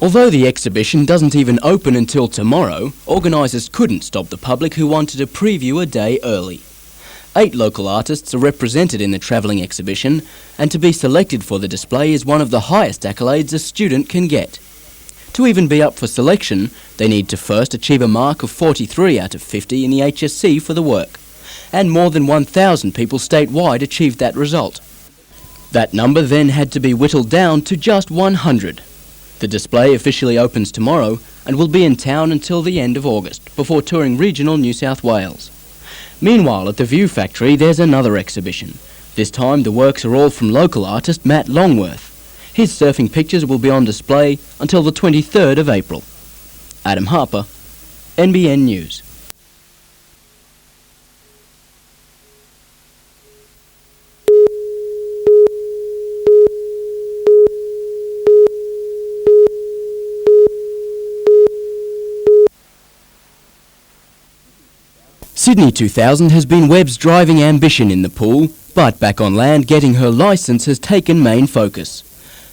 Although the exhibition doesn't even open until tomorrow, organisers couldn't stop the public who wanted to preview a day early. 8 local artists are represented in the travelling exhibition, and to be selected for the display is one of the highest accolades a student can get. To even be up for selection, they need to first achieve a mark of 43 out of 50 in the HSC for the work, and more than 1,000 people statewide achieved that result. That number then had to be whittled down to just 100. The display officially opens tomorrow and will be in town until the end of August, before touring regional New South Wales. Meanwhile, at the View Factory, there's another exhibition. This time, the works are all from local artist Matt Longworth. His surfing pictures will be on display until the 23rd of April. Adam Harper, NBN News. Sydney 2000 has been Webb's driving ambition in the pool, but back on land getting her licence has taken main focus.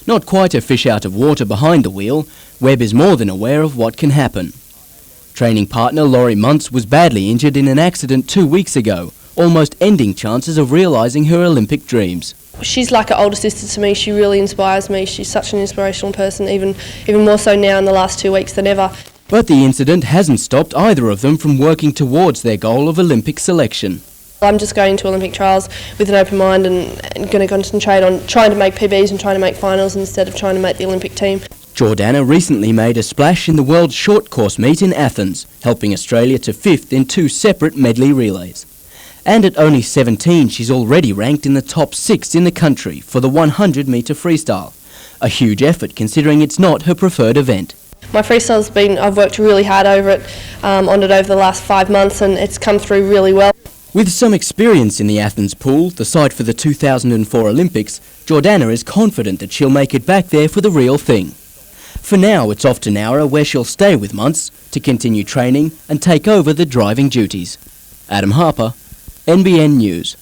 Not quite a fish out of water behind the wheel, Webb is more than aware of what can happen. Training partner Laurie Muntz was badly injured in an accident 2 weeks ago, almost ending chances of realising her Olympic dreams. She's like an older sister to me. She really inspires me. She's such an inspirational person, even more so now in the last 2 weeks than ever. But the incident hasn't stopped either of them from working towards their goal of Olympic selection. I'm just going to Olympic trials with an open mind and going to concentrate on trying to make PBs and trying to make finals instead of trying to make the Olympic team. Jordana recently made a splash in the World Short Course meet in Athens, helping Australia to 5th in 2 separate medley relays. And at only 17, she's already ranked in the top 6 in the country for the 100-metre freestyle. A huge effort considering it's not her preferred event. My freestyle's I've worked really hard over it, on it over the last 5 months, and it's come through really well. With some experience in the Athens pool, the site for the 2004 Olympics, Jordana is confident that she'll make it back there for the real thing. For now, it's off to Nowra, where she'll stay with Muntz to continue training and take over the driving duties. Adam Harper, NBN News.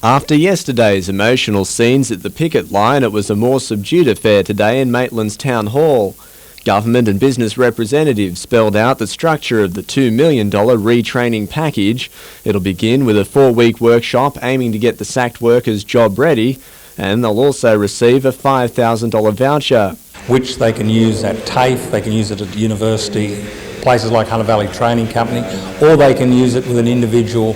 After yesterday's emotional scenes at the picket line, it was a more subdued affair today in Maitland's Town Hall. Government and business representatives spelled out the structure of the $2 million retraining package. It'll begin with a 4-week workshop aiming to get the sacked workers job ready, and they'll also receive a $5,000 voucher. Which they can use at TAFE, they can use it at university, places like Hunter Valley Training Company, or they can use it with an individual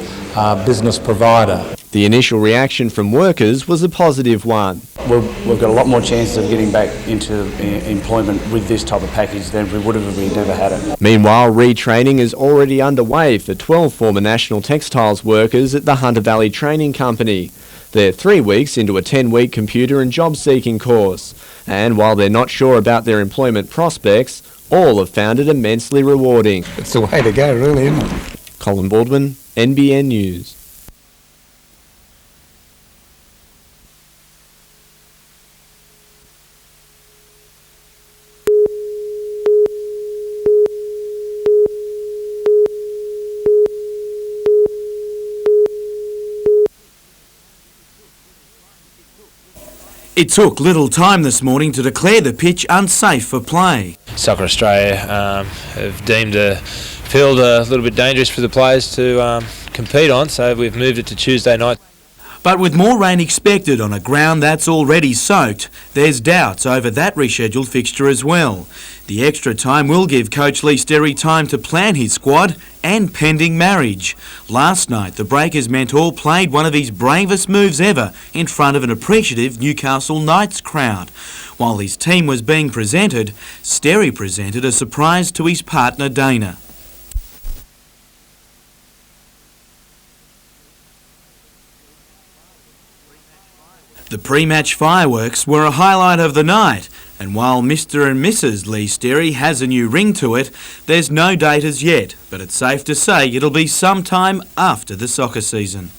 business provider. The initial reaction from workers was a positive one. We've got a lot more chances of getting back into employment with this type of package than we would have if we never had it. Meanwhile, retraining is already underway for 12 former National Textiles workers at the Hunter Valley Training Company. They're 3 weeks into a 10-week computer and job-seeking course. And while they're not sure about their employment prospects, all have found it immensely rewarding. It's the way to go, really, isn't it? Colin Baldwin, NBN News. It took little time this morning to declare the pitch unsafe for play. Soccer Australia have deemed the field a little bit dangerous for the players to compete on, so we've moved it to Tuesday night. But with more rain expected on a ground that's already soaked, there's doubts over that rescheduled fixture as well. The extra time will give coach Lee Sterry time to plan his squad and pending marriage. Last night, the Breakers mentor played one of his bravest moves ever in front of an appreciative Newcastle Knights crowd. While his team was being presented, Sterry presented a surprise to his partner Dana. The pre-match fireworks were a highlight of the night, and while Mr. and Mrs. Lee Sterry has a new ring to it, there's no date as yet, but it's safe to say it'll be sometime after the soccer season.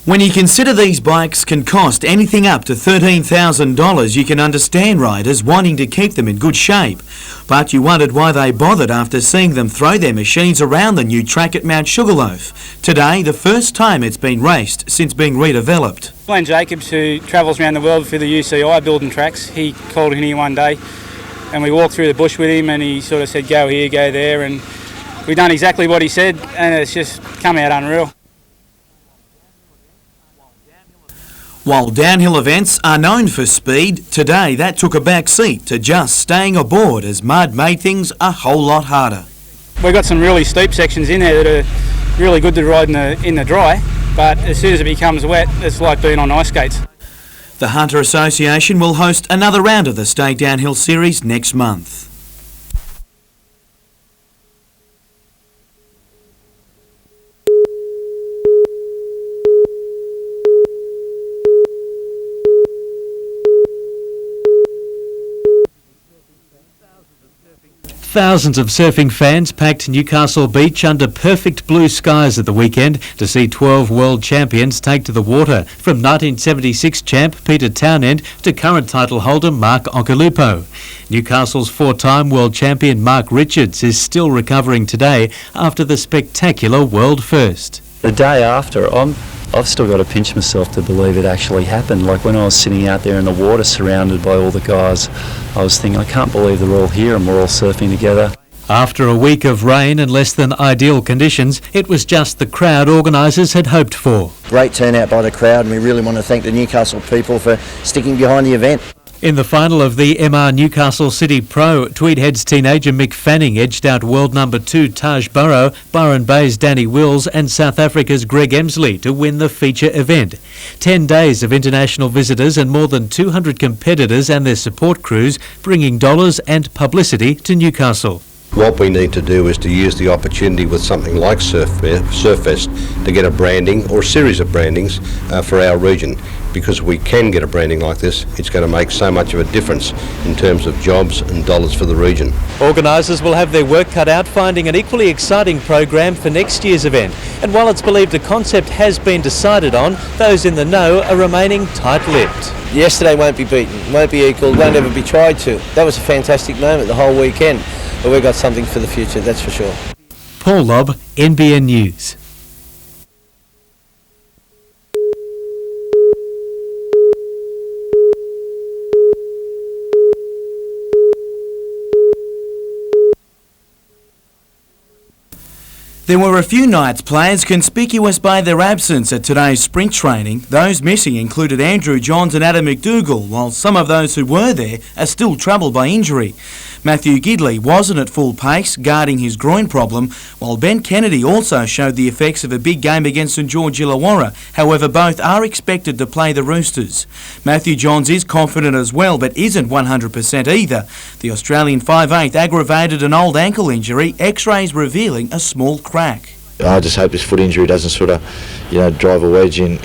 When you consider these bikes can cost anything up to $13,000, you can understand riders wanting to keep them in good shape. But you wondered why they bothered after seeing them throw their machines around the new track at Mount Sugarloaf. Today, the first time it's been raced since being redeveloped. Glenn Jacobs, who travels around the world for the UCI building tracks, he called in here one day and we walked through the bush with him and he sort of said, go here, go there, and we've done exactly what he said and it's just come out unreal. While downhill events are known for speed, today that took a back seat to just staying aboard as mud made things a whole lot harder. We've got some really steep sections in there that are really good to ride in the dry, but as soon as it becomes wet, it's like being on ice skates. The Hunter Association will host another round of the State Downhill Series next month. Thousands of surfing fans packed Newcastle Beach under perfect blue skies at the weekend to see 12 world champions take to the water, from 1976 champ Peter Townend to current title holder Mark Ocalupo. Newcastle's four-time world champion Mark Richards is still recovering today after the spectacular world first. The day after, I've still got to pinch myself to believe it actually happened. Like when I was sitting out there in the water surrounded by all the guys, I was thinking, I can't believe they're all here and we're all surfing together. After a week of rain and less than ideal conditions, it was just the crowd organisers had hoped for. Great turnout by the crowd, and we really want to thank the Newcastle people for sticking behind the event. In the final of the MR Newcastle City Pro, Tweedhead's teenager Mick Fanning edged out world number 2 Taj Burrow, Byron Bay's Danny Wills and South Africa's Greg Emsley to win the feature event. 10 days of international visitors and more than 200 competitors and their support crews bringing dollars and publicity to Newcastle. What we need to do is to use the opportunity with something like Surffest to get a branding or a series of brandings for our region. Because we can get a branding like this, it's going to make so much of a difference in terms of jobs and dollars for the region. Organisers will have their work cut out finding an equally exciting program for next year's event. And while it's believed a concept has been decided on, those in the know are remaining tight-lipped. Yesterday won't be beaten, won't be equalled, won't ever be tried to. That was a fantastic moment the whole weekend. But we've got something for the future, that's for sure. Paul Lobb, NBN News. There were a few Knights players conspicuous by their absence at today's sprint training. Those missing included Andrew Johns and Adam McDougall, while some of those who were there are still troubled by injury. Matthew Gidley wasn't at full pace, guarding his groin problem, while Ben Kennedy also showed the effects of a big game against St George Illawarra. However, both are expected to play the Roosters. Matthew Johns is confident as well, but isn't 100% either. The Australian 5'8" aggravated an old ankle injury, x-rays revealing a small crack. I just hope this foot injury doesn't sort of, drive a wedge in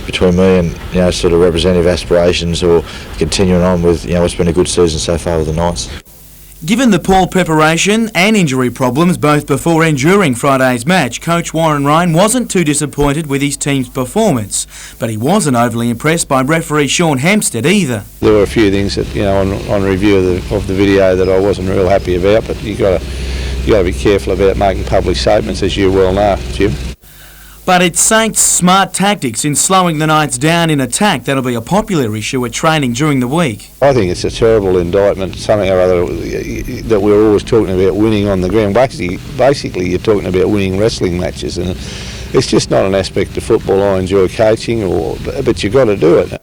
between me and, sort of representative aspirations, or continuing on with, what's been a good season so far with the Knights. Given the poor preparation and injury problems both before and during Friday's match, Coach Warren Ryan wasn't too disappointed with his team's performance, but he wasn't overly impressed by referee Sean Hempstead either. There were a few things that, on review of the video that I wasn't real happy about, but you got to be careful about making public statements, as you well know, Jim. But it's Saints' smart tactics in slowing the Knights down in attack that'll be a popular issue at training during the week. I think it's a terrible indictment, something or other, that we're always talking about winning on the ground. Basically you're talking about winning wrestling matches, and it's just not an aspect of football I enjoy coaching, but you've got to do it.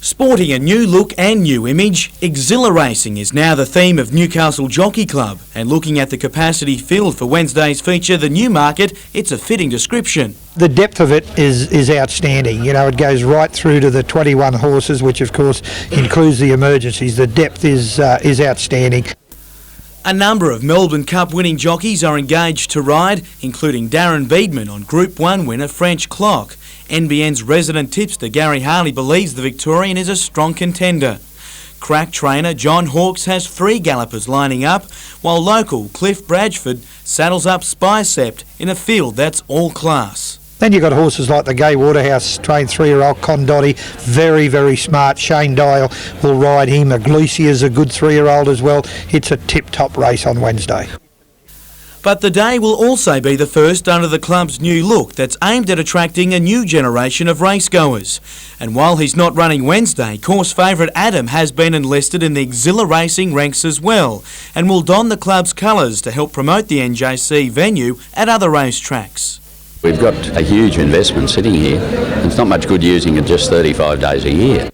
Sporting a new look and new image, exhilarating is now the theme of Newcastle Jockey Club, and looking at the capacity filled for Wednesday's feature, the Newmarket, it's a fitting description. The depth of it is outstanding. It goes right through to the 21 horses, which of course includes the emergencies. The depth is outstanding. A number of Melbourne Cup winning jockeys are engaged to ride, including Darren Beedman on Group 1 winner French Clock. NBN's resident tipster Gary Harley believes the Victorian is a strong contender. Crack trainer John Hawkes has 3 gallopers lining up, while local Cliff Bradford saddles up Spicept in a field that's all class. Then you've got horses like the Gay Waterhouse trained 3-year-old Condotti, very, very smart. Shane Dale will ride him. Iglesias a good 3-year-old as well. It's a tip-top race on Wednesday. But the day will also be the first under the club's new look that's aimed at attracting a new generation of racegoers. And while he's not running Wednesday, course favourite Adam has been enlisted in the exhilarating ranks as well, and will don the club's colours to help promote the NJC venue at other racetracks. We've got a huge investment sitting here. It's not much good using it just 35 days a year.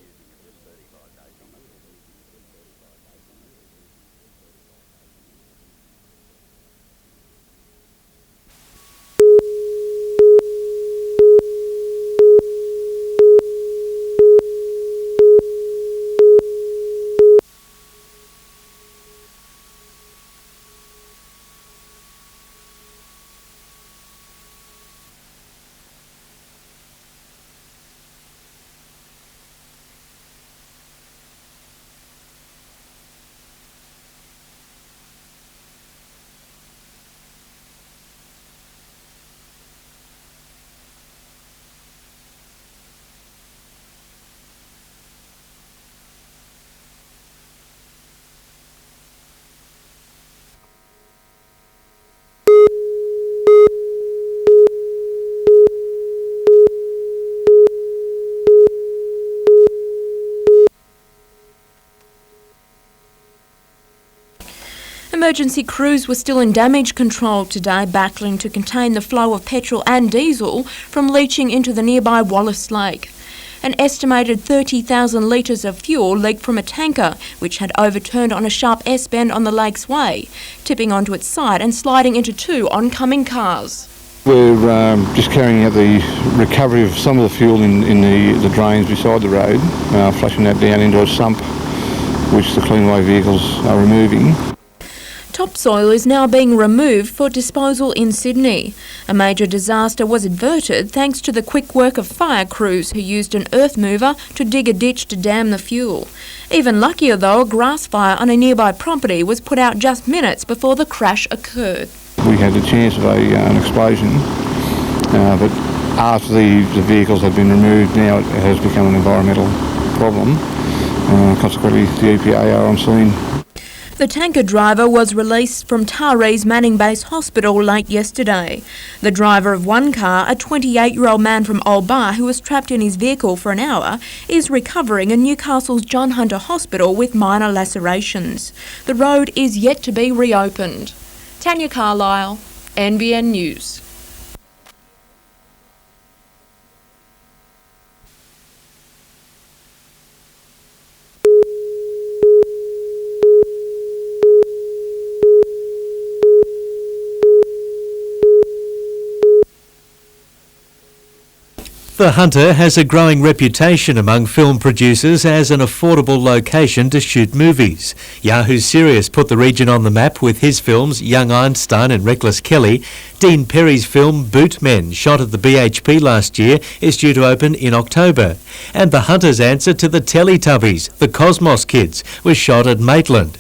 Emergency crews were still in damage control today, battling to contain the flow of petrol and diesel from leaching into the nearby Wallace Lake. An estimated 30,000 litres of fuel leaked from a tanker, which had overturned on a sharp S-bend on the lake's way, tipping onto its side and sliding into 2 oncoming cars. We're just carrying out the recovery of some of the fuel in the drains beside the road, flushing that down into a sump, which the Cleanaway vehicles are removing. Topsoil is now being removed for disposal in Sydney. A major disaster was averted thanks to the quick work of fire crews who used an earth mover to dig a ditch to dam the fuel. Even luckier though, a grass fire on a nearby property was put out just minutes before the crash occurred. We had the chance of an explosion, but after the vehicles had been removed, now it has become an environmental problem. Consequently, the EPA are on scene. The tanker driver was released from Torres Manning Base Hospital late yesterday. The driver of one car, a 28-year-old man from Old Bar who was trapped in his vehicle for an hour, is recovering in Newcastle's John Hunter Hospital with minor lacerations. The road is yet to be reopened. Tanya Carlisle, NBN News. The Hunter has a growing reputation among film producers as an affordable location to shoot movies. Yahoo Serious put the region on the map with his films Young Einstein and Reckless Kelly. Dean Perry's film Bootmen, shot at the BHP last year, is due to open in October. And The Hunter's answer to the Teletubbies, The Cosmos Kids, was shot at Maitland.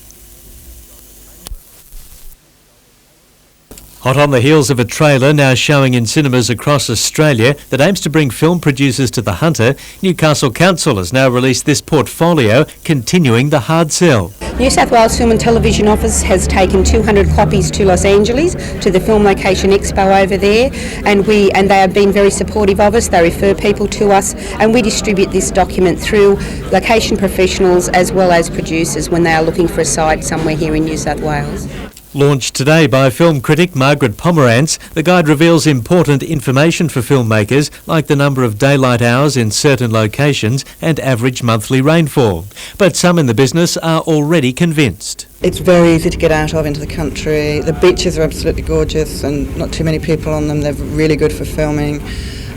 Hot on the heels of a trailer now showing in cinemas across Australia that aims to bring film producers to The Hunter, Newcastle Council has now released this portfolio, continuing the hard sell. New South Wales Film and Television Office has taken 200 copies to Los Angeles, to the Film Location Expo over there, and they have been very supportive of us. They refer people to us, and we distribute this document through location professionals as well as producers when they are looking for a site somewhere here in New South Wales. Launched today by film critic Margaret Pomerantz, the guide reveals important information for filmmakers like the number of daylight hours in certain locations and average monthly rainfall. But some in the business are already convinced. It's very easy to get out of into the country. The beaches are absolutely gorgeous and not too many people on them. They're really good for filming.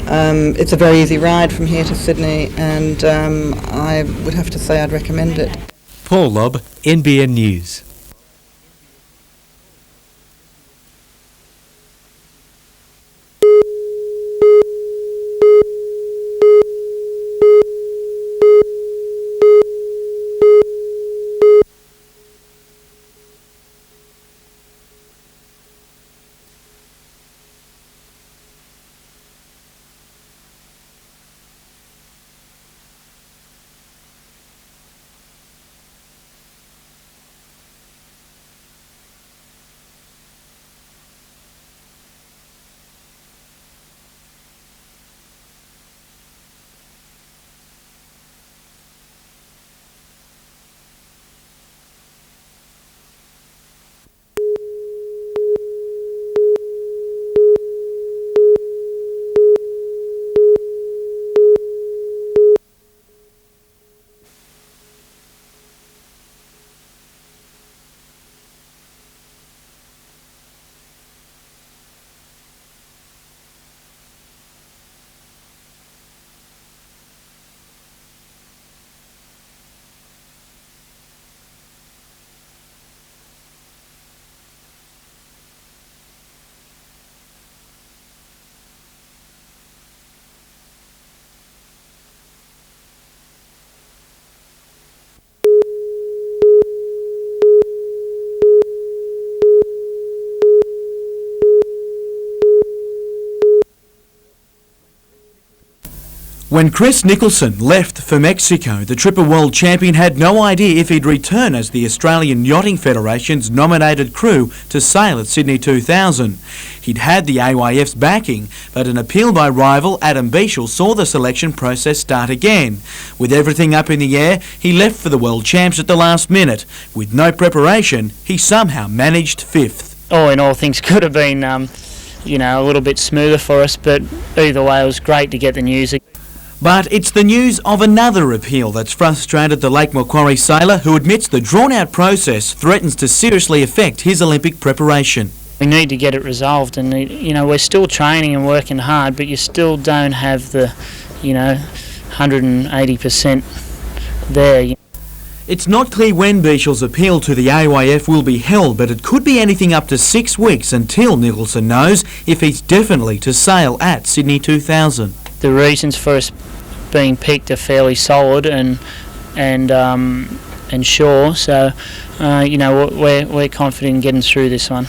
It's a very easy ride from here to Sydney, and I would have to say I'd recommend it. Paul Lobb, NBN News. When Chris Nicholson left for Mexico, the Tripper World Champion had no idea if he'd return as the Australian Yachting Federation's nominated crew to sail at Sydney 2000. He'd had the AYF's backing, but an appeal by rival Adam Beechel saw the selection process start again. With everything up in the air, he left for the World Champs at the last minute. With no preparation, he somehow managed fifth. All in all, things could have been, a little bit smoother for us, but either way, it was great to get the news. But it's the news of another appeal that's frustrated the Lake Macquarie sailor, who admits the drawn-out process threatens to seriously affect his Olympic preparation. We need to get it resolved, and we're still training and working hard, but you still don't have the 180% there. It's not clear when Beechel's appeal to the AYF will be held, but it could be anything up to 6 weeks until Nicholson knows if he's definitely to sail at Sydney 2000. The reasons for us being picked are fairly solid and sure, so we're confident in getting through this one.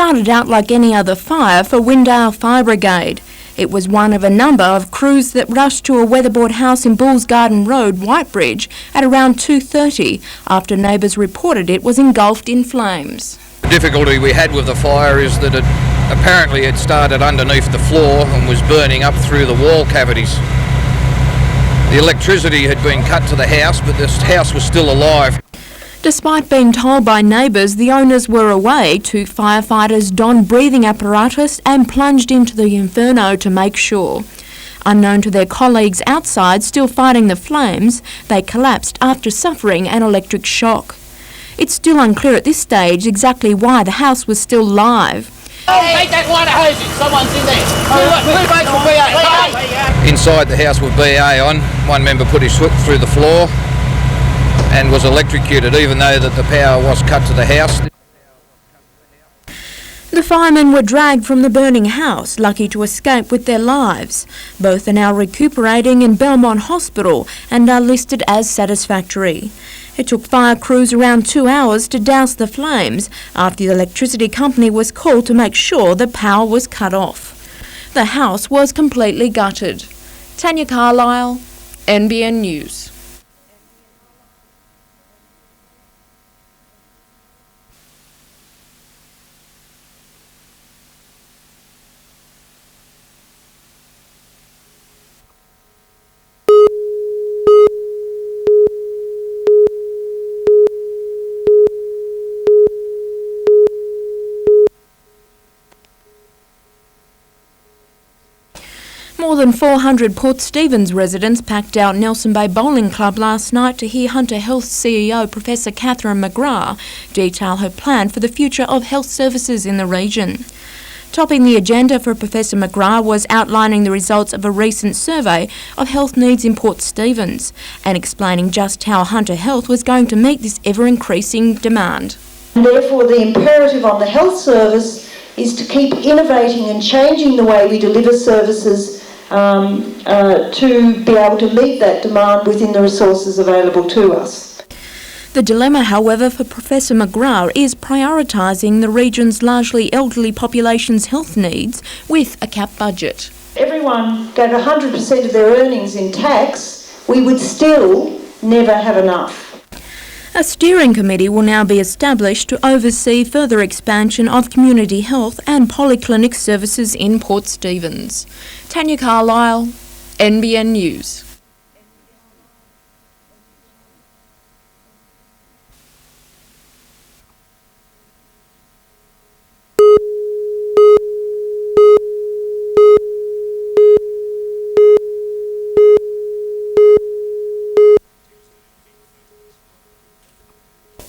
started out like any other fire for Windale Fire Brigade. It was one of a number of crews that rushed to a weatherboard house in Bulls Garden Road, Whitebridge, at around 2:30 after neighbours reported it was engulfed in flames. The difficulty we had with the fire is that apparently it started underneath the floor and was burning up through the wall cavities. The electricity had been cut to the house, but this house was still alive. Despite being told by neighbours the owners were away, 2 firefighters donned breathing apparatus and plunged into the inferno to make sure. Unknown to their colleagues outside still fighting the flames, they collapsed after suffering an electric shock. It's still unclear at this stage exactly why the house was still live. Take that line of hoses, someone's in there. Inside the house with BA on, one member put his foot through the floor and was electrocuted, even though that the power was cut to the house. The firemen were dragged from the burning house, lucky to escape with their lives. Both are now recuperating in Belmont Hospital and are listed as satisfactory. It took fire crews around 2 hours to douse the flames after the electricity company was called to make sure the power was cut off. The house was completely gutted. Tanya Carlisle, NBN News. More than 400 Port Stephens residents packed out Nelson Bay Bowling Club last night to hear Hunter Health CEO Professor Catherine McGrath detail her plan for the future of health services in the region. Topping the agenda for Professor McGrath was outlining the results of a recent survey of health needs in Port Stephens and explaining just how Hunter Health was going to meet this ever-increasing demand. And therefore the imperative on the health service is to keep innovating and changing the way we deliver services to be able to meet that demand within the resources available to us. The dilemma, however, for Professor McGrath is prioritising the region's largely elderly population's health needs with a capped budget. Everyone got 100% of their earnings in tax, we would still never have enough. A steering committee will now be established to oversee further expansion of community health and polyclinic services in Port Stephens. Tanya Carlisle, NBN News.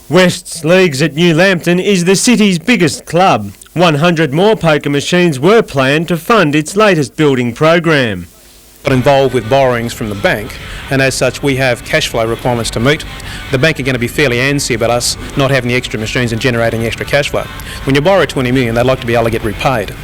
West's Leagues at New Lambton is the city's biggest club. 100 more poker machines were planned to fund its latest building program. Got involved with borrowings from the bank, and as such we have cash flow requirements to meet. The bank are going to be fairly antsy about us not having the extra machines and generating extra cash flow. When you borrow 20 million, they'd like to be able to get repaid.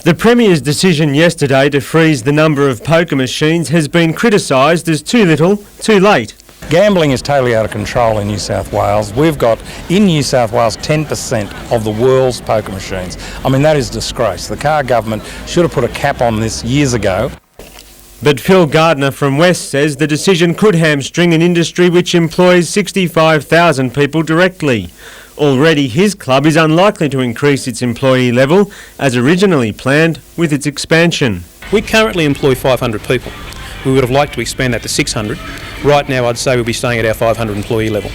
The Premier's decision yesterday to freeze the number of poker machines has been criticised as too little, too late. Gambling is totally out of control in New South Wales. We've got, in New South Wales, 10% of the world's poker machines. I mean, that is a disgrace. The Carr government should have put a cap on this years ago. But Phil Gardner from West says the decision could hamstring an industry which employs 65,000 people directly. Already his club is unlikely to increase its employee level as originally planned with its expansion. We currently employ 500 people. We would have liked to expand that to 600. Right now I'd say we'll be staying at our 500 employee level.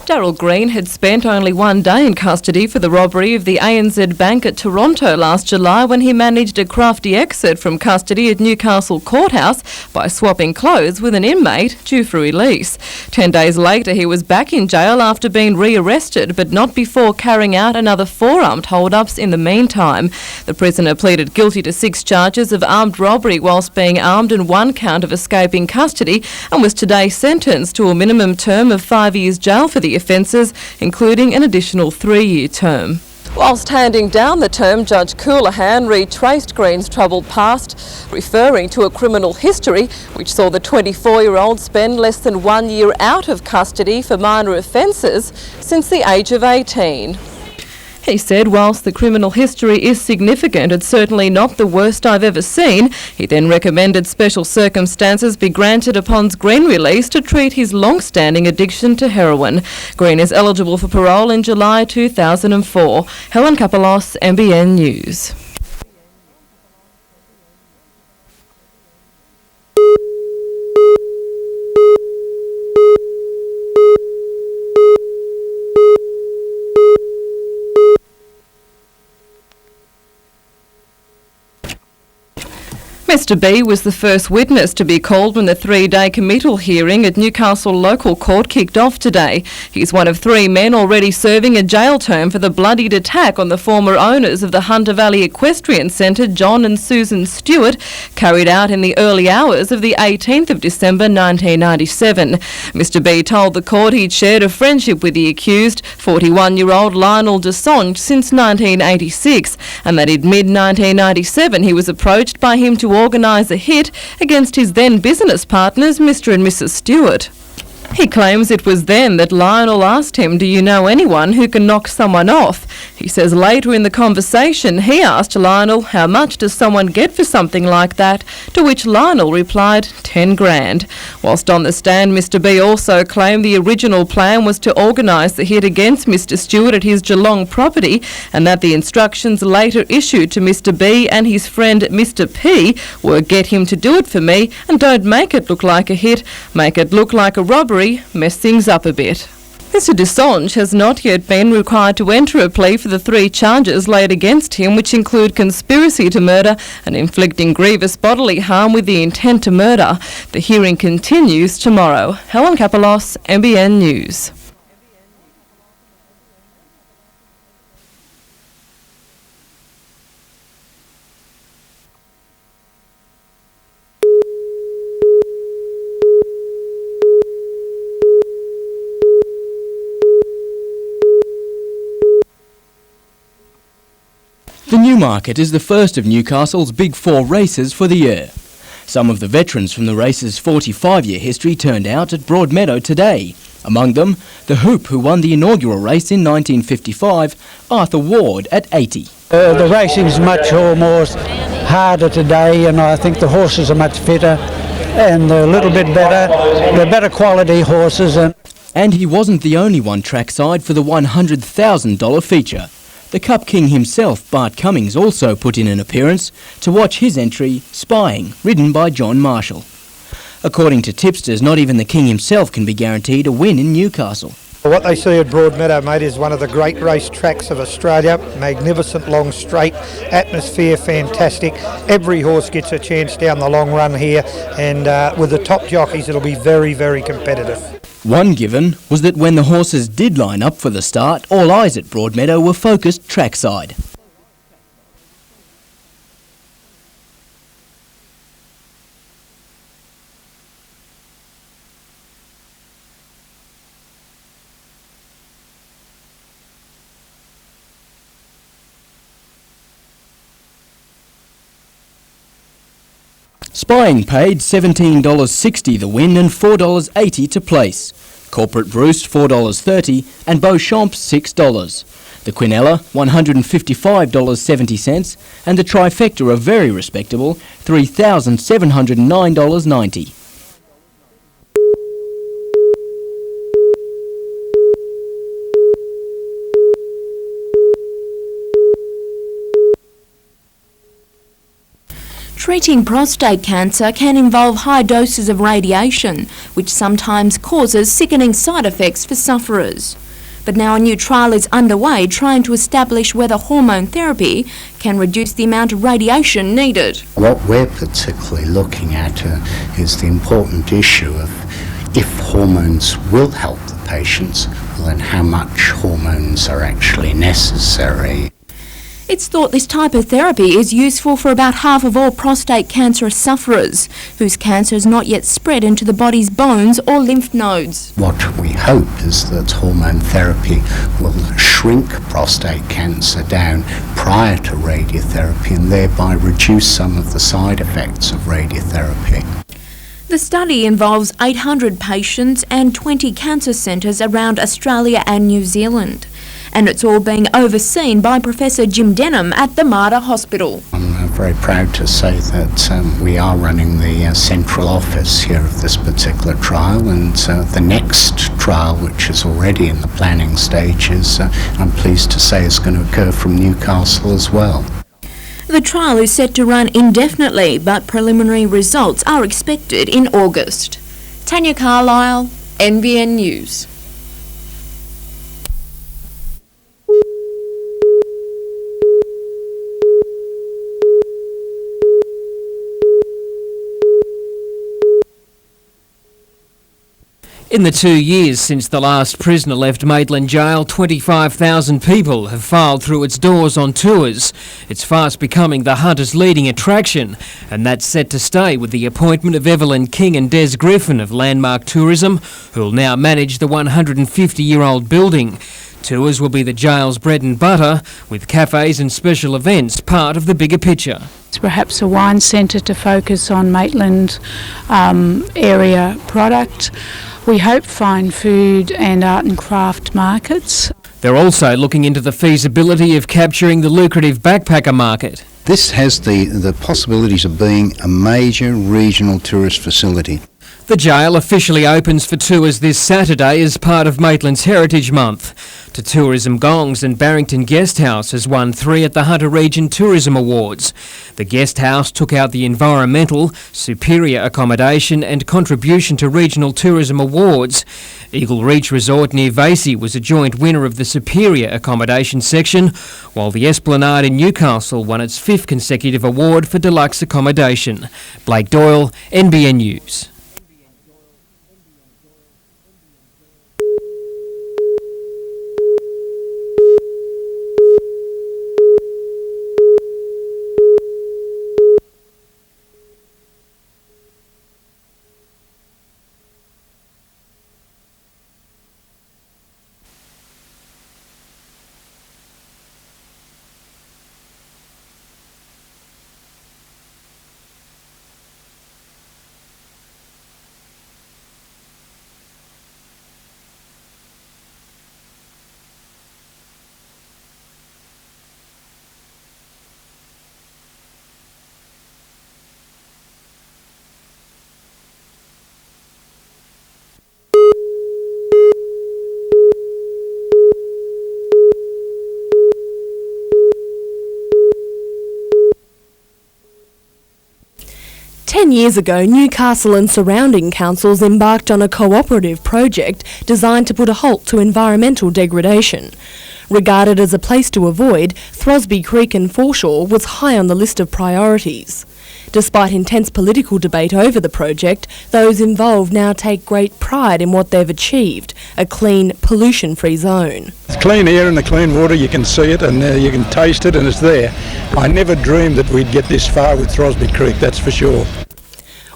Daryl Green had spent only one day in custody for the robbery of the ANZ Bank at Toronto last July when he managed a crafty exit from custody at Newcastle Courthouse by swapping clothes with an inmate due for release. 10 days later he was back in jail after being re-arrested, but not before carrying out another 4 armed hold-ups in the meantime. The prisoner pleaded guilty to 6 charges of armed robbery whilst being armed and 1 count of escaping custody and was today sentenced to a minimum term of 5 years jail for the offences, including an additional 3-year term. Whilst handing down the term, Judge Coulahan retraced Green's troubled past, referring to a criminal history which saw the 24-year-old spend less than 1 year out of custody for minor offences since the age of 18. He said whilst the criminal history is significant, it's certainly not the worst I've ever seen. He then recommended special circumstances be granted upon Green release to treat his long-standing addiction to heroin. Green is eligible for parole in July 2004. Helen Kapalos, NBN News. Mr B was the first witness to be called when the 3-day committal hearing at Newcastle Local Court kicked off today. He's one of 3 men already serving a jail term for the bloodied attack on the former owners of the Hunter Valley Equestrian Centre, John and Susan Stewart, carried out in the early hours of the 18th of December 1997. Mr B told the court he'd shared a friendship with the accused, 41-year-old Lionel Desange, since 1986, and that in mid-1997 he was approached by him to organise a hit against his then business partners, Mr and Mrs Stewart. He claims it was then that Lionel asked him, "Do you know anyone who can knock someone off?" He says later in the conversation he asked Lionel, "How much does someone get for something like that?" To which Lionel replied, 10 grand. Whilst on the stand, Mr B also claimed the original plan was to organise the hit against Mr Stewart at his Geelong property, and that the instructions later issued to Mr B and his friend Mr P were, "Get him to do it for me and don't make it look like a hit, make it look like a robbery, mess things up a bit." Mr Desange has not yet been required to enter a plea for the 3 charges laid against him, which include conspiracy to murder and inflicting grievous bodily harm with the intent to murder. The hearing continues tomorrow. Helen Kapalos, NBN News. The Newmarket is the first of Newcastle's Big 4 races for the year. Some of the veterans from the race's 45-year history turned out at Broadmeadow today. Among them, the Hoop, who won the inaugural race in 1955, Arthur Ward at 80. The racing's much more harder today, and I think the horses are much fitter and a little bit better. They're better quality horses. And he wasn't the only one trackside for the $100,000 feature. The Cup King himself, Bart Cummings, also put in an appearance to watch his entry, Spying, ridden by John Marshall. According to tipsters, not even the King himself can be guaranteed a win in Newcastle. What they see at Broadmeadow, mate, is one of the great race tracks of Australia. Magnificent long straight, atmosphere fantastic. Every horse gets a chance down the long run here, and with the top jockeys it'll be very, very competitive. One given was that when the horses did line up for the start, all eyes at Broadmeadow were focused trackside. Spying paid $17.60 the win and $4.80 to place. Corporate Bruce $4.30 and Beauchamp $6. The Quinella $155.70 and the Trifecta a very respectable $3,709.90. Treating prostate cancer can involve high doses of radiation, which sometimes causes sickening side effects for sufferers. But now a new trial is underway trying to establish whether hormone therapy can reduce the amount of radiation needed. What we're particularly looking at is the important issue of if hormones will help the patients, well, then how much hormones are actually necessary. It's thought this type of therapy is useful for about half of all prostate cancer sufferers, whose cancer has not yet spread into the body's bones or lymph nodes. What we hope is that hormone therapy will shrink prostate cancer down prior to radiotherapy and thereby reduce some of the side effects of radiotherapy. The study involves 800 patients and 20 cancer centres around Australia and New Zealand. And it's all being overseen by Professor Jim Denham at the Mater Hospital. I'm very proud to say that we are running the central office here of this particular trial, and the next trial, which is already in the planning stages, I'm pleased to say is going to occur from Newcastle as well. The trial is set to run indefinitely, but preliminary results are expected in August. Tanya Carlisle, NBN News. In the 2 years since the last prisoner left Maitland Jail, 25,000 people have filed through its doors on tours. It's fast becoming the Hunter's leading attraction, and that's set to stay with the appointment of Evelyn King and Des Griffin of Landmark Tourism, who'll now manage the 150-year-old building. Tours will be the jail's bread and butter, with cafes and special events part of the bigger picture. It's perhaps a wine centre to focus on Maitland area product. We hope fine food and art and craft markets. They're also looking into the feasibility of capturing the lucrative backpacker market. This has the possibilities of being a major regional tourist facility. The jail officially opens for tours this Saturday as part of Maitland's Heritage Month. To Tourism Gongs and Barrington Guest House has won 3 at the Hunter Region Tourism Awards. The Guest House took out the Environmental, Superior Accommodation and Contribution to Regional Tourism Awards. Eagle Reach Resort near Vasey was a joint winner of the Superior Accommodation section, while the Esplanade in Newcastle won its 5th consecutive award for deluxe accommodation. Blake Doyle, NBN News. Years ago, Newcastle and surrounding councils embarked on a cooperative project designed to put a halt to environmental degradation. Regarded as a place to avoid, Throsby Creek and Foreshore was high on the list of priorities. Despite intense political debate over the project, those involved now take great pride in what they've achieved, a clean, pollution-free zone. It's clean air and the clean water, you can see it and you can taste it and it's there. I never dreamed that we'd get this far with Throsby Creek, that's for sure.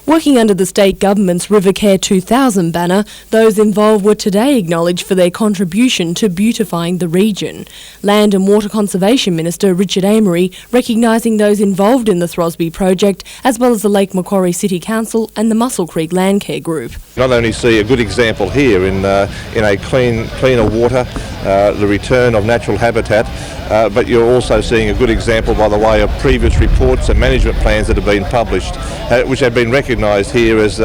Working under the state government's Rivercare 2000 banner, those involved were today acknowledged for their contribution to beautifying the region. Land and Water Conservation Minister Richard Amery recognising those involved in the Throsby project, as well as the Lake Macquarie City Council and the Muscle Creek Landcare Group. Not only see a good example here in a cleaner water, the return of natural habitat, but you're also seeing a good example by the way of previous reports and management plans that have been published, which have been recognised here as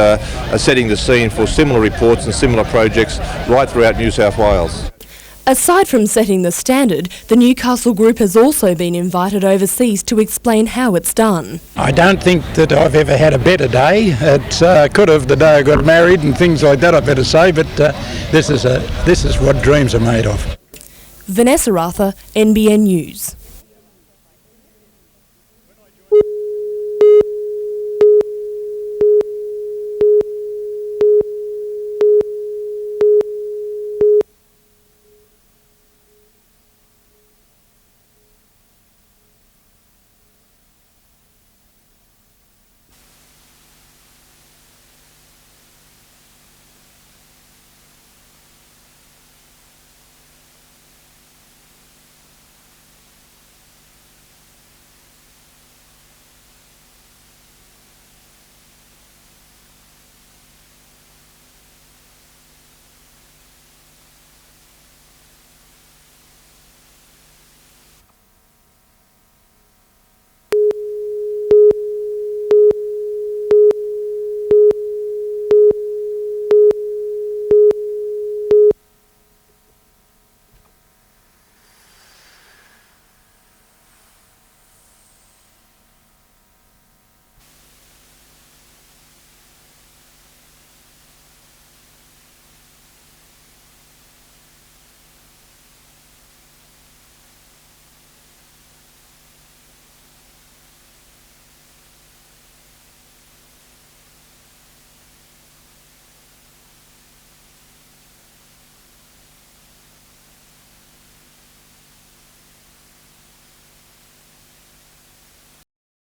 setting the scene for similar reports and similar projects right throughout New South Wales. Aside from setting the standard, the Newcastle Group has also been invited overseas to explain how it's done. I don't think that I've ever had a better day. It could have the day I got married and things like that, I better say, but this is what dreams are made of. Vanessa Arthur, NBN News.